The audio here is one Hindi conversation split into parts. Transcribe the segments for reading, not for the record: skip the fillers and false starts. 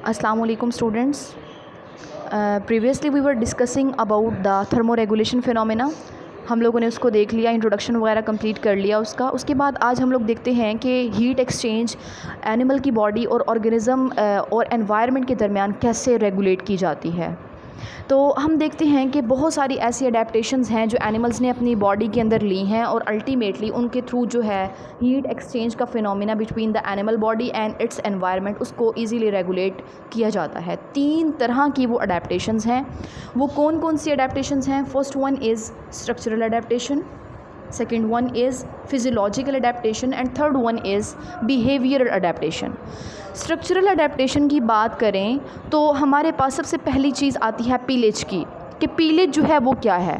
Assalamu alaikum students. Previously we were discussing about the thermoregulation phenomena. हम लोगों ने उसको देख लिया, इंट्रोडक्शन वगैरह कंप्लीट कर लिया उसका। उसके बाद आज हम लोग देखते हैं कि हीट एक्सचेंज एनिमल की बॉडी और ऑर्गेनिज़म और एनवायरनमेंट के दरमियान कैसे रेगुलेट की जाती है। तो हम देखते हैं कि बहुत सारी ऐसी अडेप्टशंस हैं जो एनिमल्स ने अपनी बॉडी के अंदर ली हैं और अल्टीमेटली उनके थ्रू जो है हीट एक्सचेंज का phenomena between the animal body and it's environment उसको इजीली रेगुलेट किया जाता है। 3 तरह की वो अडेप्टशंस हैं। वो कौन कौन सी अडेप्टशंस हैं? First one is structural adaptation, second one is physiological adaptation and third one is behavioural adaptation. Structural adaptation की बात करें तो हमारे पास सबसे पहली चीज़ आती है पीलेज की, कि पीलेज जो है वो क्या है।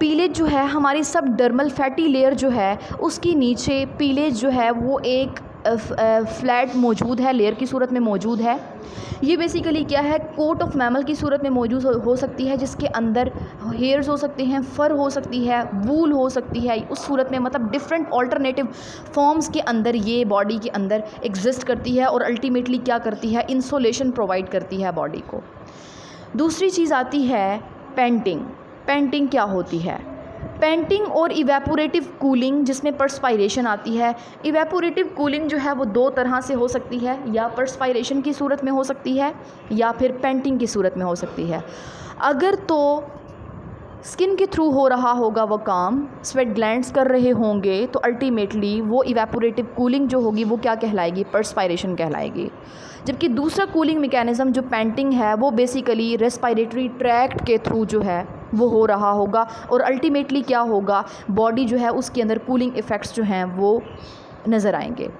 पीलेज जो है हमारी सब डर्मल फैटी लेयर जो है उसकी नीचे पीलेज जो है वो एक फ्लैट मौजूद है, लेयर की सूरत में मौजूद है। ये बेसिकली क्या है, कोट ऑफ मैमल की सूरत में मौजूद हो सकती है, जिसके अंदर हेयर्स हो सकते हैं, फर हो सकती है, वूल हो सकती है। उस सूरत में मतलब डिफरेंट ऑल्टरनेटिव फॉर्म्स के अंदर ये बॉडी के अंदर एग्जिस्ट करती है और अल्टीमेटली क्या करती है, इंसोलेशन प्रोवाइड करती है बॉडी को। दूसरी चीज़ आती है पेंटिंग। पेंटिंग क्या होती है? पेंटिंग और इवेपोरेटिव कूलिंग, जिसमें पर्सपायरेशन आती है। इवेपोरेटिव कूलिंग जो है वो 2 तरह से हो सकती है, या पर्सपायरेशन की सूरत में हो सकती है या फिर पेंटिंग की सूरत में हो सकती है। अगर तो स्किन के थ्रू हो रहा होगा वो काम, स्वेट ग्लैंड्स कर रहे होंगे, तो अल्टीमेटली वो इवेपोरेटिव कूलिंग जो होगी वो क्या कहलाएगी? पर्सपायरेशन कहलाएगी। जबकि दूसरा कूलिंग मैकेनिज़्म जो पेंटिंग है वो बेसिकली रेस्पिरेटरी ट्रैक्ट के थ्रू जो है वो हो रहा होगा और अल्टीमेटली क्या होगा, बॉडी जो है उसके अंदर कूलिंग इफ़ेक्ट्स जो हैं वो नज़र आएंगे।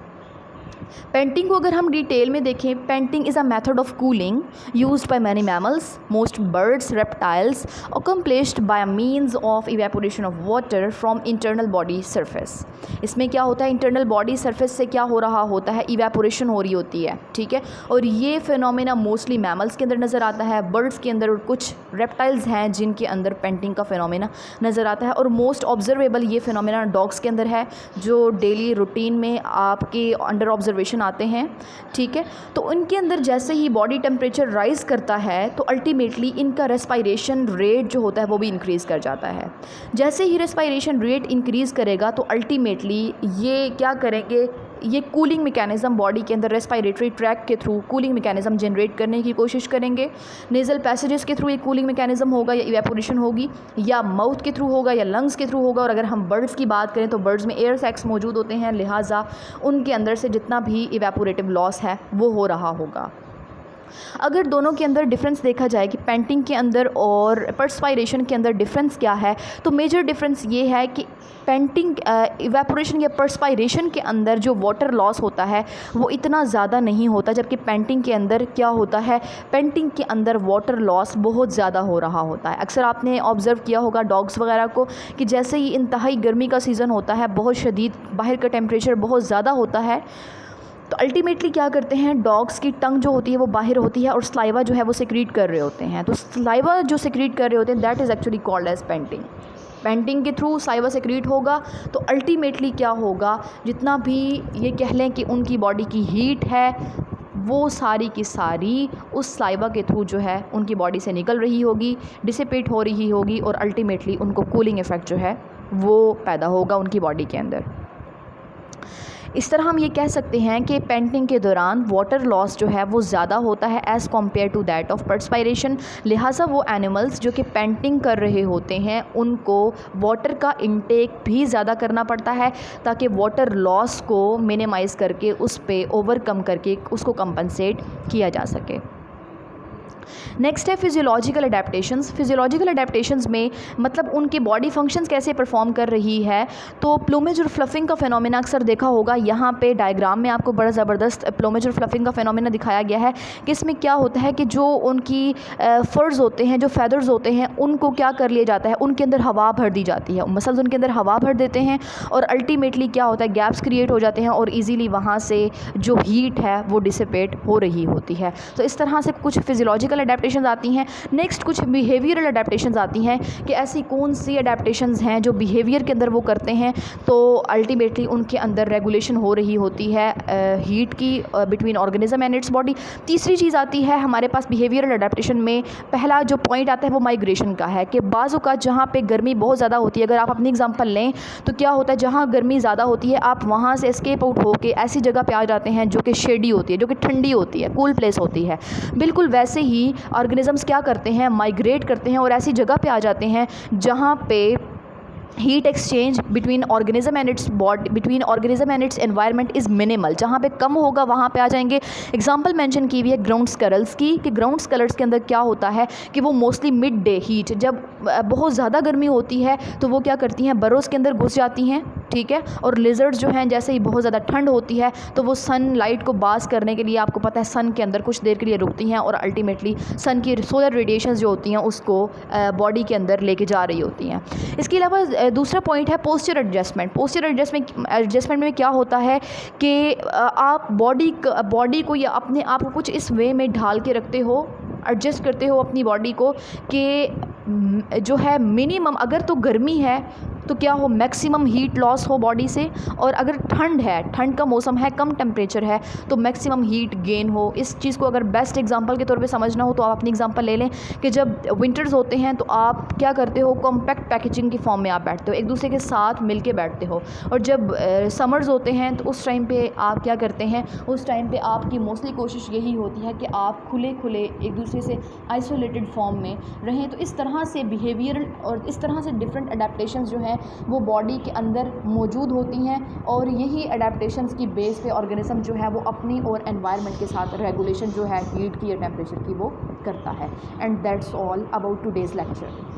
पेंटिंग को अगर हम डिटेल में देखें, painting is a method of cooling used by many mammals, most birds, reptiles, accomplished by means of evaporation of water from internal body surface. इसमें क्या होता है, इंटरनल बॉडी सरफेस से क्या हो रहा होता है, इवेपोरेशन हो रही होती है, ठीक है। और ये फिनोमेना मोस्टली मैमल्स के अंदर नज़र आता है, बर्ड्स के अंदर, और कुछ रेप्टाइल्स हैं जिनके अंदर पेंटिंग का फिनोमेना नज़र आता है। और मोस्ट ऑब्जर्वेबल ये फिनोमेना डॉग्स के अंदर है, जो डेली रूटीन में आपके अंडर ऑब्जर्वेशन आते हैं, ठीक है। तो उनके अंदर जैसे ही बॉडी टेम्परेचर राइज़ करता है तो अल्टीमेटली इनका रेस्पिरेशन रेट जो होता है वो भी इंक्रीज़ कर जाता है। जैसे ही रेस्पिरेशन रेट इंक्रीज़ करेगा तो अल्टीमेटली ये क्या करेंगे, ये कूलिंग मैकेनिज़्म बॉडी के अंदर रेस्पिरेटरी ट्रैक के थ्रू कूलिंग मैकेनिज़्म जनरेट करने की कोशिश करेंगे। नेज़ल पैसेजेस के थ्रू ये कूलिंग मैकेनिज़्म होगा या इवेपोरेशन होगी, या माउथ के थ्रू होगा या लंग्स के थ्रू होगा। और अगर हम बर्ड्स की बात करें तो बर्ड्स में एयर सैक्स मौजूद होते हैं, लिहाजा उनके अंदर से जितना भी इवेपोरेटिव लॉस है वो हो रहा होगा। अगर दोनों के अंदर डिफरेंस देखा जाए कि पेंटिंग के अंदर और पर्सपायरेशन के अंदर डिफरेंस क्या है, तो मेजर डिफरेंस ये है कि पेंटिंग इवेपोरेशन या पर्सपायरेशन के अंदर जो वाटर लॉस होता है वो इतना ज़्यादा नहीं होता, जबकि पेंटिंग के अंदर क्या होता है, पेंटिंग के अंदर वाटर लॉस बहुत ज़्यादा हो रहा होता है। अक्सर आपने ऑब्ज़र्व किया होगा डॉग्स वगैरह को कि जैसे ही इंतहाई गर्मी का सीज़न होता है, बहुत शदीद बाहर का टेम्परेचर बहुत ज़्यादा होता है, तो अल्टीमेटली क्या करते हैं, डॉग्स की टंग जो होती है वो बाहर होती है और स्लाइवा जो है वो सिक्रीट कर रहे होते हैं। तो स्लाइवा जो सिक्रीट कर रहे होते हैं that is actually called as painting. Painting के थ्रू स्लाइवा सिक्रीट होगा तो अल्टीमेटली क्या होगा, जितना भी ये कह लें कि उनकी बॉडी की हीट है वो सारी की सारी उस स्लाइवा के थ्रू जो है उनकी बॉडी से निकल रही होगी, डिसिपेट हो रही होगी और अल्टीमेटली उनको कूलिंग इफ़ेक्ट जो है वो पैदा होगा उनकी बॉडी के अंदर। इस तरह हम ये कह सकते हैं कि पेंटिंग के दौरान वाटर लॉस जो है वो ज़्यादा होता है as compared to that of perspiration. लिहाजा वो एनिमल्स जो कि पेंटिंग कर रहे होते हैं उनको वाटर का इंटेक भी ज़्यादा करना पड़ता है ताकि वाटर लॉस को मिनिमाइज़ करके उस पे ओवरकम करके उसको कंपनसेट किया जा सके। नेक्स्ट है फिजियोलॉजिकल अडेप्टेशंस। फिजियोलॉजिकल अडेप्टेशंस में मतलब उनके बॉडी फंक्शंस कैसे परफॉर्म कर रही है। तो प्लूमेज और फ्लफिंग का फिनोमेना अक्सर देखा होगा, यहाँ पे डायग्राम में आपको बड़ा ज़बरदस्त प्लूमेज और फ्लफिंग का फिनोमेना दिखाया गया है कि इसमें क्या होता है कि जो उनकी फर्स होते हैं, जो फैदर्स होते हैं, उनको क्या कर लिया जाता है, उनके अंदर हवा भर दी जाती है, मसल्स उनके अंदर हवा भर देते हैं और अल्टीमेटली क्या होता है, गैप्स क्रिएट हो जाते हैं और ईज़िली वहाँ से जो हीट है वो डिसिपेट हो रही होती है। तो इस तरह से कुछ फिजियोलॉजिकल फिजिकल अडेप्टेशन आती हैं। नेक्स्ट कुछ बिहेवियरल अडेप्टेशन आती हैं कि ऐसी कौन सी अडेप्टेशंस हैं जो बिहेवियर के अंदर वो करते हैं, तो अल्टीमेटली उनके अंदर रेगुलेशन हो रही होती है हीट की between organism and its body. तीसरी चीज़ आती है हमारे पास बिहेवियरल अडेप्टेशन में, पहला जो पॉइंट आता है वो माइग्रेशन का है कि बाज़ों का जहाँ पे गर्मी बहुत ज़्यादा होती है, अगर आप अपनी एग्जांपल लें तो क्या होता है, जहाँ गर्मी ज़्यादा होती है आप वहाँ से एस्केप आउट होकर ऐसी जगह पे आ जाते हैं जो कि शेडी होती है, जो कि ठंडी होती है, कूल प्लेस होती है। बिल्कुल वैसे ही ऑर्गेनिजम्स क्या करते हैं, माइग्रेट करते हैं और ऐसी जगह पे आ जाते हैं जहाँ पे heat exchange between organism and its body, between organism and it's environment is minimal. जहाँ पे कम होगा वहाँ पे आ जाएंगे। एग्जांपल मेंशन की हुई है ग्राउंड स्कलर्स की, कि ग्राउंड स्कलर्स के अंदर क्या होता है कि वो मोस्टली मिड डे हीट, जब बहुत ज़्यादा गर्मी होती है तो वो क्या करती हैं, बरोज़ के अंदर घुस जाती हैं, ठीक है। और लिजर्ड्स जो हैं, जैसे ही बहुत ज़्यादा ठंड होती है तो वो सन लाइट को बास करने के लिए, आपको पता है, सन के अंदर कुछ देर के लिए रुकती हैं और अल्टीमेटली सन की सोलर रेडिएशंस जो होती हैं उसको बॉडी के अंदर लेके जा रही होती हैं। इसके अलावा दूसरा पॉइंट है पोस्चर एडजस्टमेंट। पोस्चर एडजस्टमेंट में क्या होता है कि आप बॉडी को या अपने आप को कुछ इस वे में ढाल के रखते हो, एडजस्ट करते हो अपनी बॉडी को कि जो है मिनिमम, अगर तो गर्मी है तो क्या हो, मैक्सिमम हीट लॉस हो बॉडी से, और अगर ठंड है, ठंड का मौसम है, कम टेम्परेचर है, तो मैक्सिमम हीट गेन हो। इस चीज़ को अगर बेस्ट एग्जांपल के तौर पे समझना हो तो आप अपनी एग्जांपल ले लें कि जब विंटर्स होते हैं तो आप क्या करते हो, कॉम्पैक्ट पैकेजिंग की फॉर्म में आप बैठते हो, एक दूसरे के साथ मिल के बैठते हो। और जब समर्स होते हैं तो उस टाइम पर आप क्या करते हैं, उस टाइम पर आपकी मोस्टली कोशिश यही होती है कि आप खुले खुले एक दूसरे से आइसोलेटेड फॉर्म में रहें। तो इस तरह से बिहेवियरल और इस तरह से डिफरेंट अडेप्टेशंस जो हैं वो बॉडी के अंदर मौजूद होती हैं, और यही अडेप्टेशंस की बेस पे ऑर्गेनिज्म जो है वो अपनी और एनवायरनमेंट के साथ रेगुलेशन जो है हीट की या टेम्परेचर की वो करता है। And that's all about today's lecture.